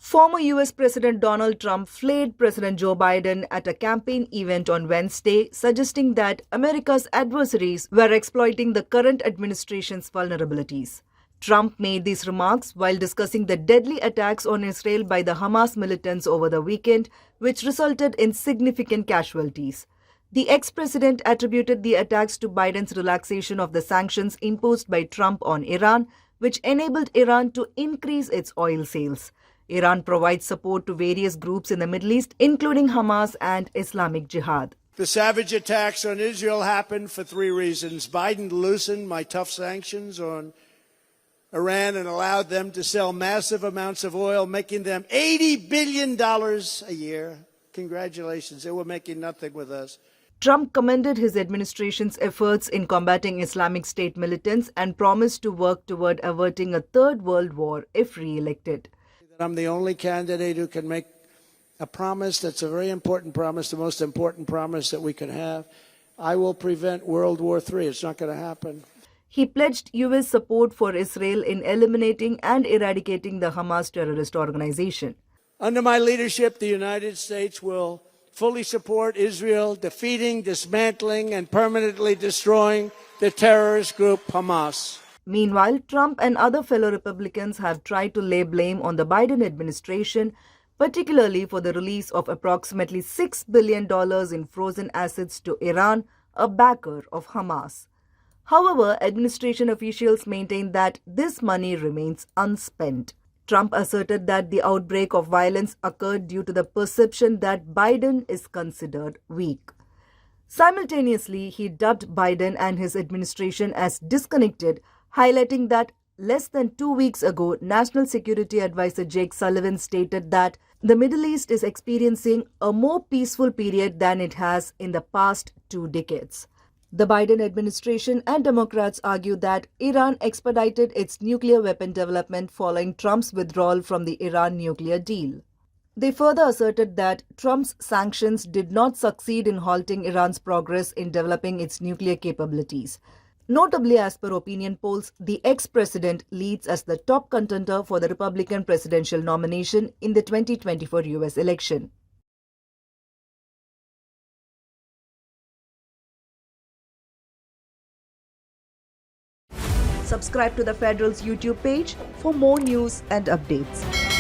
Former US President Donald Trump flayed President Joe Biden at a campaign event on Wednesday, suggesting that America's adversaries were exploiting the current administration's vulnerabilities. Trump made these remarks while discussing the deadly attacks on Israel by the Hamas militants over the weekend, which resulted in significant casualties. The ex-president attributed the attacks to Biden's relaxation of the sanctions imposed by Trump on Iran, which enabled Iran to increase its oil sales. Iran provides support to various groups in the Middle East, including Hamas and Islamic Jihad. The savage attacks on Israel happened for three reasons. Biden loosened my tough sanctions on Iran and allowed them to sell massive amounts of oil, making them $80 billion a year. Congratulations. They were making nothing with us. Trump commended his administration's efforts in combating Islamic State militants and promised to work toward averting a third world war if re-elected. I'm the only candidate who can make a promise that's a very important promise, the most important promise that we can have. I will prevent World War III. It's not going to happen. He pledged U.S. support for Israel in eliminating and eradicating the Hamas terrorist organization. Under my leadership, the United States will fully support Israel defeating, dismantling, and permanently destroying the terrorist group Hamas. Meanwhile, Trump and other fellow Republicans have tried to lay blame on the Biden administration, particularly for the release of approximately $6 billion in frozen assets to Iran, a backer of Hamas. However, administration officials maintain that this money remains unspent. Trump asserted that the outbreak of violence occurred due to the perception that Biden is considered weak. Simultaneously, he dubbed Biden and his administration as disconnected, highlighting that less than 2 weeks ago, National Security Advisor Jake Sullivan stated that the Middle East is experiencing a more peaceful period than it has in the past 2 decades. The Biden administration and Democrats argue that Iran expedited its nuclear weapon development following Trump's withdrawal from the Iran nuclear deal. They further asserted that Trump's sanctions did not succeed in halting Iran's progress in developing its nuclear capabilities. Notably, as per opinion polls, the ex-president leads as the top contender for the Republican presidential nomination in the 2024 U.S. election. Subscribe to the Federal's YouTube page for more news and updates.